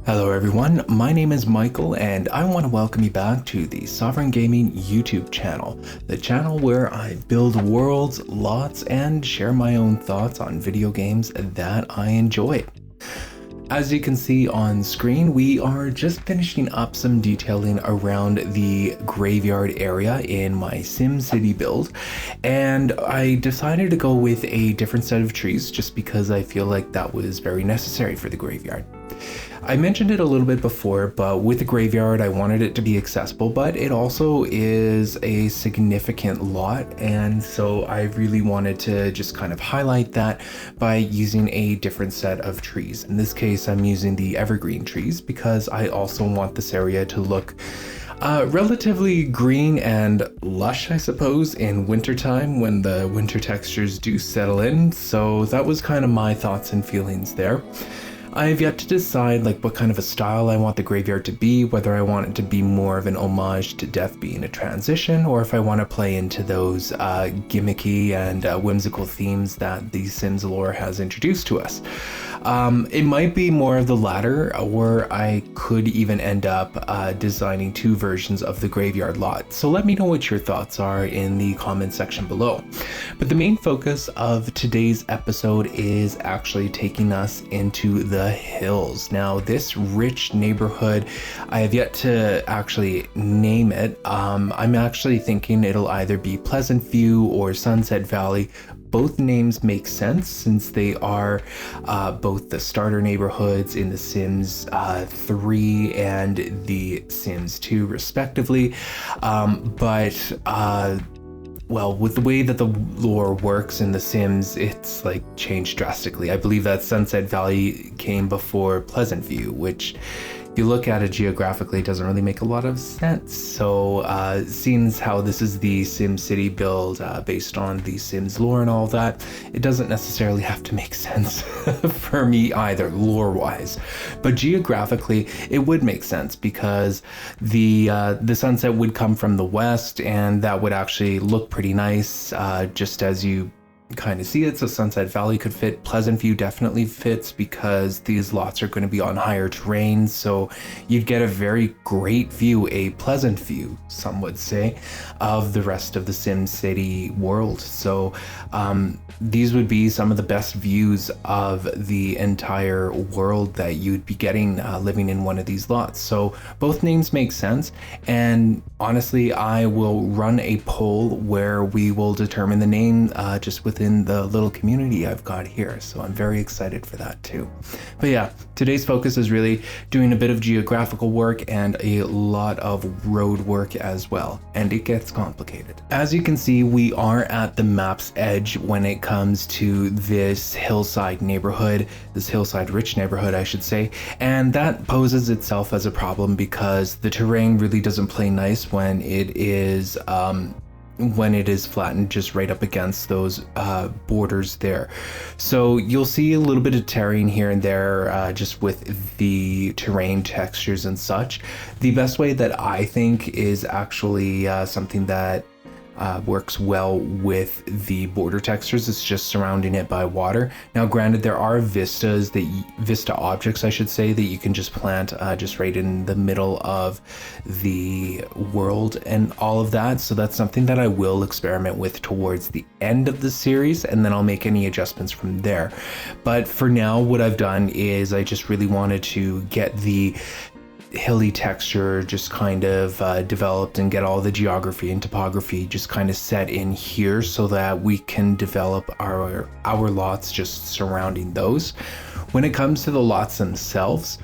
Hello everyone, my name is Michael and I want to welcome you back to the Sovereign Gaming YouTube channel, the channel where I build worlds, lots, and share my own thoughts on video games that I enjoy. As you can see on screen, we are just finishing up some detailing around the graveyard area in my SimCity build, and I decided to go with a different set of trees just because I feel like that was very necessary for the graveyard. I mentioned it a little bit before, but with the graveyard, I wanted it to be accessible, but it also is a significant lot, and so I really wanted to just kind of highlight that by using a different set of trees. In this case, I'm using the evergreen trees because I also want this area to look relatively green and lush, I suppose, in wintertime when the winter textures do settle in. So that was kind of my thoughts and feelings there. I've yet to decide what kind of a style I want the graveyard to be, whether I want it to be more of an homage to death being a transition, or if I want to play into those gimmicky and whimsical themes that the Sims lore has introduced to us. It might be more of the latter, or I could even end up designing two versions of the graveyard lot. So let me know what your thoughts are in the comment section below. But the main focus of today's episode is actually taking us into the hills. Now, this rich neighborhood, I have yet to actually name it. I'm actually thinking it'll either be Pleasant View or Sunset Valley. Both names make sense since they are both the starter neighborhoods in The Sims 3 and The Sims 2 respectively. Well, with the way that the lore works in The Sims, it's changed drastically. I believe that Sunset Valley came before Pleasant View, which if you look at it geographically, doesn't really make a lot of sense. So seeing how this is the SimCity build based on the Sims lore and all that, it doesn't necessarily have to make sense for me either, lore-wise. But geographically, it would make sense because the sunset would come from the west, and that would actually look pretty nice, just as you kind of see it. So Sunset Valley could fit. Pleasant View definitely fits because these lots are going to be on higher terrain, so you'd get a very great view, a pleasant view, some would say, of the rest of the SimCity world. So these would be some of the best views of the entire world that you'd be getting living in one of these lots. So both names make sense, and honestly, I will run a poll where we will determine the name just within the little community I've got here. So I'm very excited for that too. But yeah, today's focus is really doing a bit of geographical work and a lot of road work as well, and it gets complicated. As you can see, we are at the map's edge when it comes to this hillside neighborhood, this hillside rich neighborhood, I should say, and that poses itself as a problem because the terrain really doesn't play nice when it is flattened just right up against those borders there. So you'll see a little bit of terrain here and there just with the terrain textures and such. The best way that I think is actually something that works well with the border textures is just surrounding it by water. Now granted, there are vista objects I should say, that you can just plant just right in the middle of the world and all of that, so that's something that I will experiment with towards the end of the series, and then I'll make any adjustments from there. But for now, what I've done is I just really wanted to get the hilly texture just kind of developed and get all the geography and topography just kind of set in here so that we can develop our lots just surrounding those. When it comes to the lots themselves,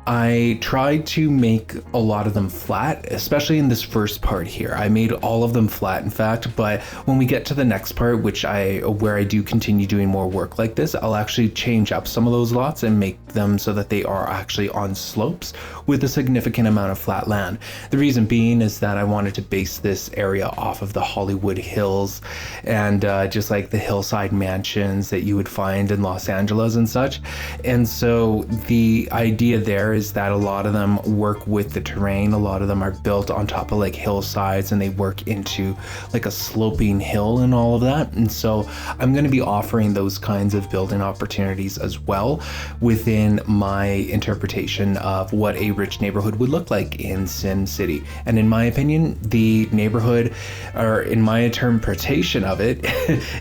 I tried to make a lot of them flat, especially in this first part here. I made all of them flat, in fact, but when we get to the next part, where I do continue doing more work like this, I'll actually change up some of those lots and make them so that they are actually on slopes with a significant amount of flat land. The reason being is that I wanted to base this area off of the Hollywood Hills and just like the hillside mansions that you would find in Los Angeles and such. And so the idea there there is that a lot of them work with the terrain. A lot of them are built on top of like hillsides, and they work into like a sloping hill and all of that. And so I'm going to be offering those kinds of building opportunities as well within my interpretation of what a rich neighborhood would look like in SimCity. And in my opinion, the neighborhood, or in my interpretation of it,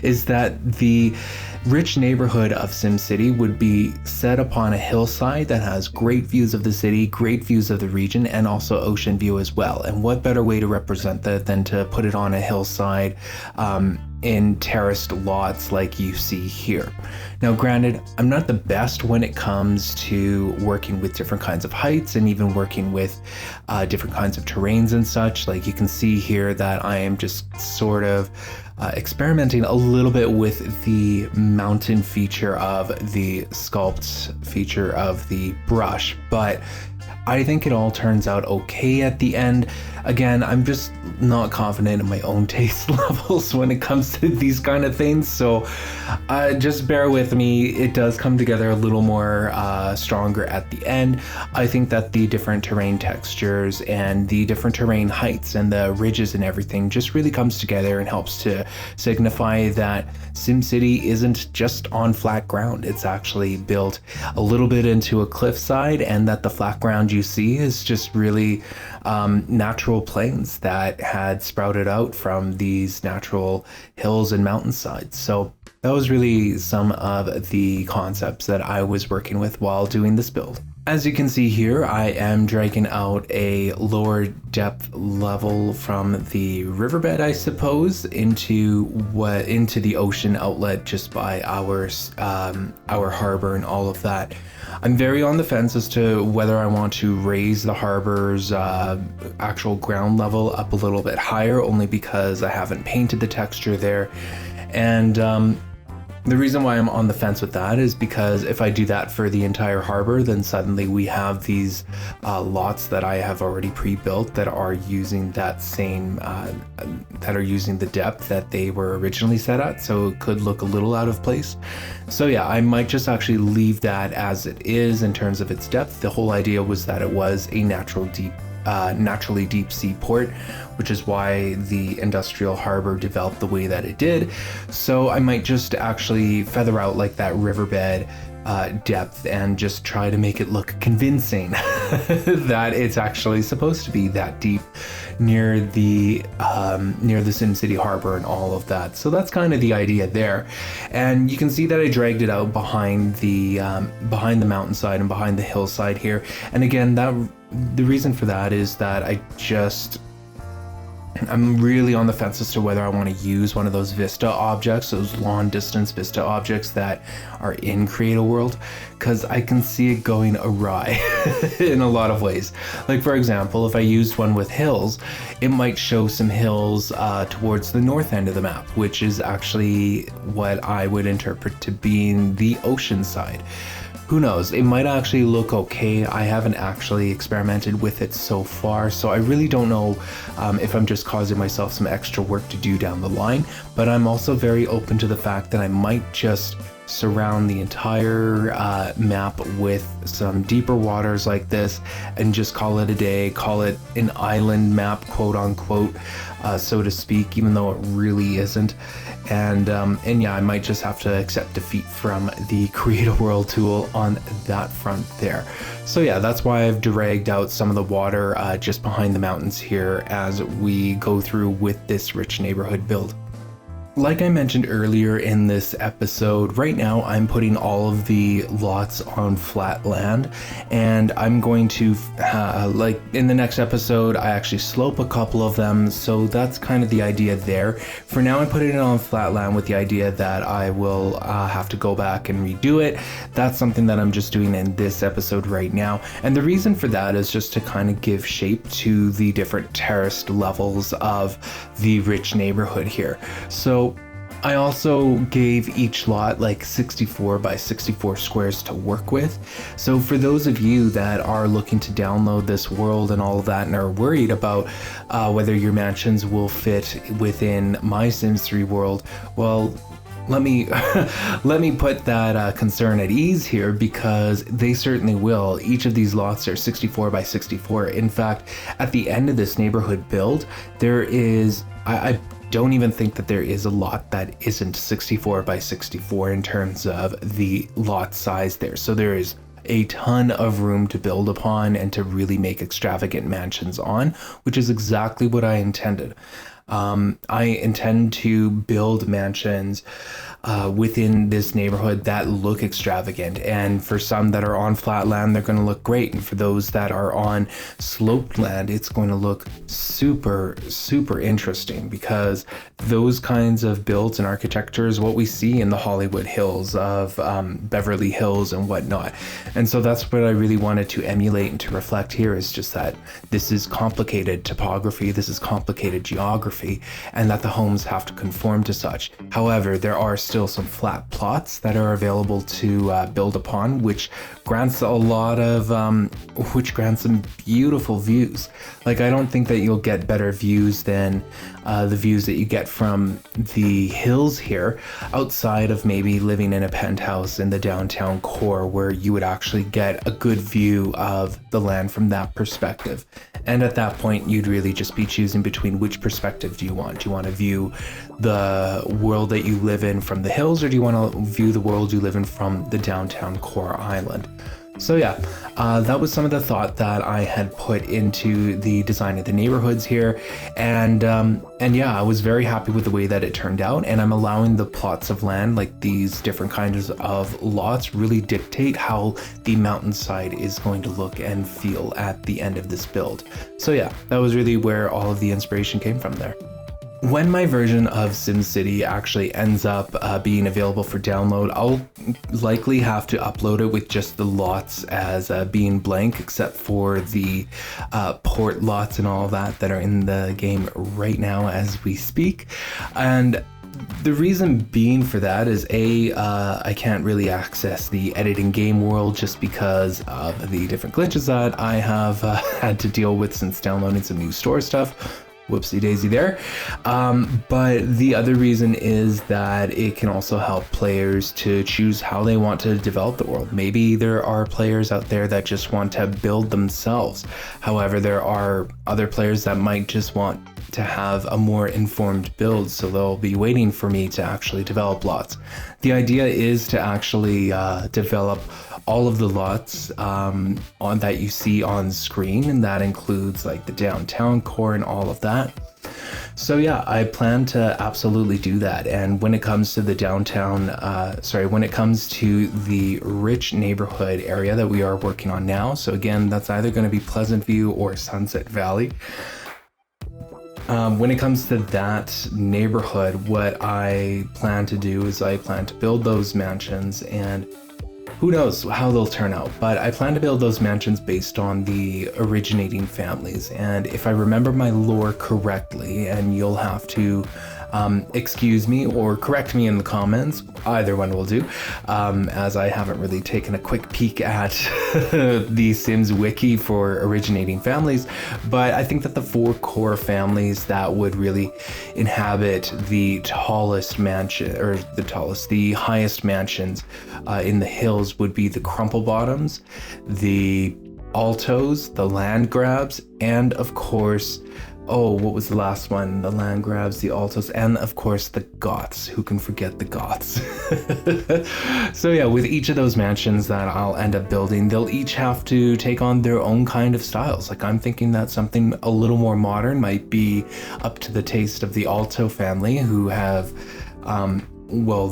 is that the rich neighborhood of SimCity would be set upon a hillside that has great views of the city, great views of the region, and also ocean view as well. And what better way to represent that than to put it on a hillside in terraced lots like you see here. Now, granted, I'm not the best when it comes to working with different kinds of heights and even working with different kinds of terrains and such. Like you can see here that I am just sort of experimenting a little bit with the mountain feature of the sculpt feature of the brush, but I think it all turns out okay at the end. Again, I'm just not confident in my own taste levels when it comes to these kind of things, so just bear with me. It does come together a little more stronger at the end. I think that the different terrain textures and the different terrain heights and the ridges and everything just really comes together and helps to signify that SimCity isn't just on flat ground. It's actually built a little bit into a cliffside, and that the flat ground you see is just really natural plains that had sprouted out from these natural hills and mountainsides. So that was really some of the concepts that I was working with while doing this build. As you can see here, I am dragging out a lower depth level from the riverbed, I suppose, into the ocean outlet just by our harbor and all of that. I'm very on the fence as to whether I want to raise the harbor's actual ground level up a little bit higher, only because I haven't painted the texture there. And the reason why I'm on the fence with that is because if I do that for the entire harbor, then suddenly we have these lots that I have already pre-built that are using that same, that are using the depth that they were originally set at. So it could look a little out of place. So yeah, I might just actually leave that as it is in terms of its depth. The whole idea was that it was a naturally deep sea port, which is why the industrial harbor developed the way that it did. So I might just actually feather out like that riverbed depth and just try to make it look convincing that it's actually supposed to be that deep near the SimCity harbor and all of that. So that's kind of the idea there. And you can see that I dragged it out behind the mountainside and behind the hillside here. And again, the reason for that is that I'm really on the fence as to whether I want to use one of those vista objects, those long distance vista objects that are in Create a World, because I can see it going awry in a lot of ways. Like for example, if I used one with hills, it might show some hills towards the north end of the map, which is actually what I would interpret to being the ocean side. Who knows, it might actually look okay. I haven't actually experimented with it so far, so I really don't know if I'm just causing myself some extra work to do down the line, but I'm also very open to the fact that I might just surround the entire map with some deeper waters like this and just call it a day, call it an island map, quote unquote, so to speak, even though it really isn't. And yeah, I might just have to accept defeat from the Create a World tool on that front there. So yeah, that's why I've dragged out some of the water just behind the mountains here as we go through with this rich neighborhood build. Like I mentioned earlier in this episode, right now I'm putting all of the lots on flat land, and I'm going to, like in the next episode, I actually slope a couple of them, so that's kind of the idea there. For now, I'm putting it on flat land with the idea that I will have to go back and redo it. That's something that I'm just doing in this episode right now, and the reason for that is just to kind of give shape to the different terraced levels of the rich neighborhood here. So I also gave each lot like 64 by 64 squares to work with. So for those of you that are looking to download this world and all of that and are worried about whether your mansions will fit within my Sims 3 world, well, let me let me put that concern at ease here, because they certainly will. Each of these lots are 64 by 64. In fact, at the end of this neighborhood build, there is, I don't even think that there is a lot that isn't 64 by 64 in terms of the lot size there. So there is a ton of room to build upon and to really make extravagant mansions on, which is exactly what I intended. I intend to build mansions within this neighborhood that look extravagant, and for some that are on flat land, they're going to look great, and for those that are on sloped land, it's going to look super interesting, because those kinds of builds and architecture is what we see in the Hollywood Hills of Beverly Hills and whatnot. And so that's what I really wanted to emulate and to reflect here, is just that this is complicated topography, this is complicated geography, and that the homes have to conform to such. However, there are still some flat plots that are available to build upon, which grants a lot of which grants some beautiful views. Like, I don't think that you'll get better views than the views that you get from the hills here, outside of maybe living in a penthouse in the downtown core, where you would actually get a good view of the land from that perspective. And at that point, you'd really just be choosing between which perspective do you want. Do you want to view the world that you live in from the hills, or do you want to view the world you live in from the downtown core island? So yeah, that was some of the thought that I had put into the design of the neighborhoods here, and yeah, I was very happy with the way that it turned out. And I'm allowing the plots of land, like these different kinds of lots, really dictate how the mountainside is going to look and feel at the end of this build. So yeah, that was really where all of the inspiration came from there. When my version of SimCity actually ends up being available for download, I'll likely have to upload it with just the lots as being blank, except for the port lots and all that are in the game right now as we speak. And the reason being for that is I can't really access the editing game world just because of the different glitches that I have had to deal with since downloading some new store stuff. Whoopsie daisy there. But the other reason is that it can also help players to choose how they want to develop the world. Maybe there are players out there that just want to build themselves. However, there are other players that might just want to have a more informed build, so they'll be waiting for me to actually develop lots. The idea is to actually develop all of the lots on that you see on screen, and that includes like the downtown core and all of that. So yeah, I plan to absolutely do that. And when it comes to the downtown, when it comes to the rich neighborhood area that we are working on now, so again, that's either going to be Pleasant View or Sunset Valley. When it comes to that neighborhood, what I plan to do is I plan to build those mansions, and who knows how they'll turn out, but I plan to build those mansions based on the originating families. And if I remember my lore correctly, and you'll have to excuse me or correct me in the comments, either one will do, as I haven't really taken a quick peek at the Sims wiki for originating families, but I think that the 4 core families that would really inhabit the tallest mansion, or the highest mansions in the hills would be the Crumplebottoms, the Altos, the Landgrabs, and of course, what was the last one? The Landgrabs, the Altos, and of course the Goths. Who can forget the Goths? So yeah, with each of those mansions that I'll end up building, they'll each have to take on their own kind of styles. Like, I'm thinking that something a little more modern might be up to the taste of the Alto family, who have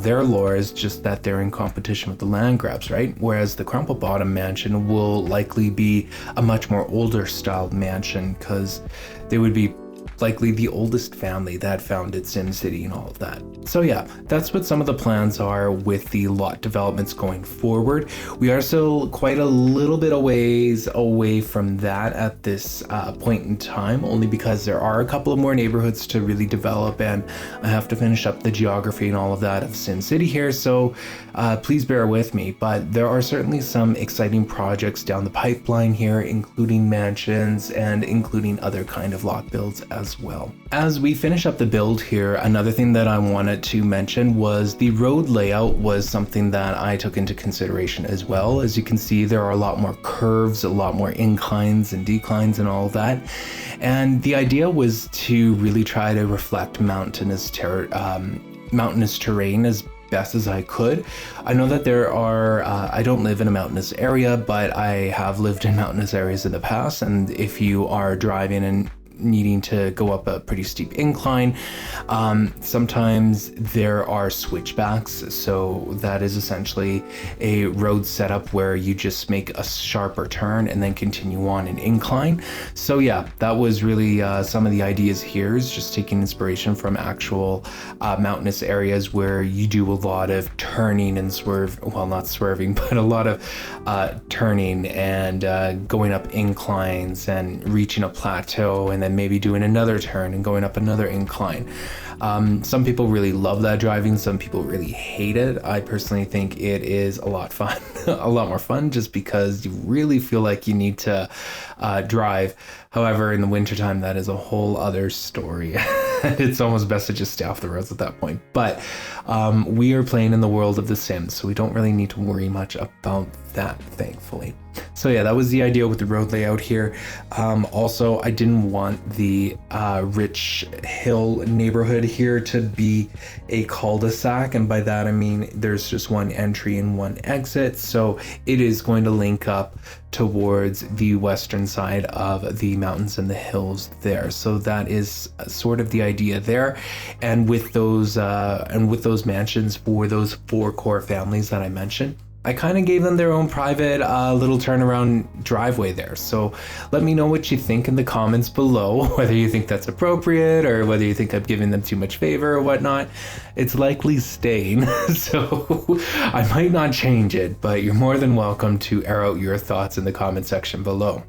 their lore is just that they're in competition with the Landgrabs, right? Whereas the Crumplebottom mansion will likely be a much more older styled mansion, because they would be likely the oldest family that founded SimCity and all of that. So yeah, that's what some of the plans are with the lot developments going forward. We are still quite a little bit a ways away from that at this point in time, only because there are a couple of more neighborhoods to really develop, and I have to finish up the geography and all of that of SimCity here, so please bear with me. But there are certainly some exciting projects down the pipeline here, including mansions and including other kind of lot builds as as well. As we finish up the build here, another thing that I wanted to mention was the road layout was something that I took into consideration as well. As you can see, there are a lot more curves, a lot more inclines and declines and all of that. And the idea was to really try to reflect mountainous terrain as best as I could. I know that there are, I don't live in a mountainous area, but I have lived in mountainous areas in the past. And if you are driving and needing to go up a pretty steep incline, sometimes there are switchbacks. So that is essentially a road setup where you just make a sharper turn and then continue on an incline. So yeah, that was really some of the ideas here, is just taking inspiration from actual mountainous areas where you do a lot of turning and well, not swerving, but a lot of turning and going up inclines and reaching a plateau and then maybe doing another turn and going up another incline. Some people really love that driving, some people really hate it. I personally think it is a lot fun, a lot more fun, just because you really feel like you need to drive. However, in the wintertime, that is a whole other story. It's almost best to just stay off the roads at that point. But we are playing in the world of The Sims, so we don't really need to worry much about that, thankfully. So yeah, that was the idea with the road layout here. Also, I didn't want the rich hill neighborhood here to be a cul-de-sac, and by that I mean there's just one entry and one exit, so it is going to link up towards the western side of the mountains and the hills there. So that is sort of the idea there. And with those mansions for those 4 core families that I mentioned, I kind of gave them their own private little turnaround driveway there. So let me know what you think in the comments below, whether you think that's appropriate or whether you think I'm giving them too much favor or whatnot. It's likely staying, so I might not change it, but you're more than welcome to air out your thoughts in the comment section below.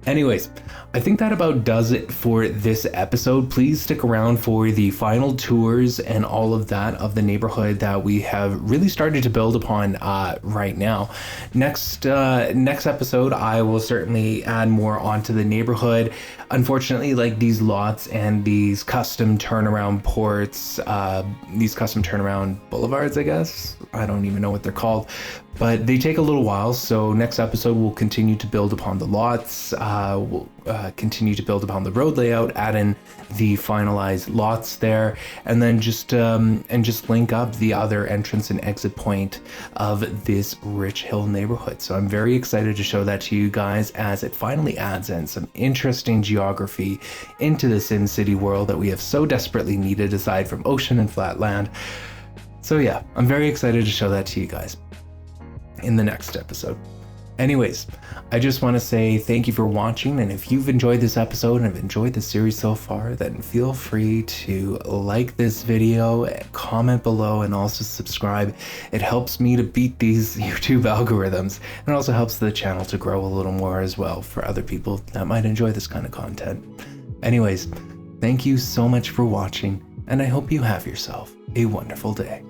Anyways, I think that about does it for this episode. Please stick around for the final tours and all of that of the neighborhood that we have really started to build upon right now. Next episode, I will certainly add more onto the neighborhood. Unfortunately, like these lots and these custom turnaround ports, these custom turnaround boulevards, I guess. I don't even know what they're called, but they take a little while. So next episode, we'll continue to build upon the lots. We'll continue to build upon the road layout, add in the finalized lots there, and then just link up the other entrance and exit point of this rich hill neighborhood. So I'm very excited to show that to you guys, as it finally adds in some interesting geography into the Sim City world that we have so desperately needed, aside from ocean and flat land. So yeah, I'm very excited to show that to you guys in the next episode. Anyways, I just want to say thank you for watching, and if you've enjoyed this episode and have enjoyed the series so far, then feel free to like this video, comment below, and also subscribe. It helps me to beat these YouTube algorithms, and it also helps the channel to grow a little more as well for other people that might enjoy this kind of content. Anyways, thank you so much for watching, and I hope you have yourself a wonderful day.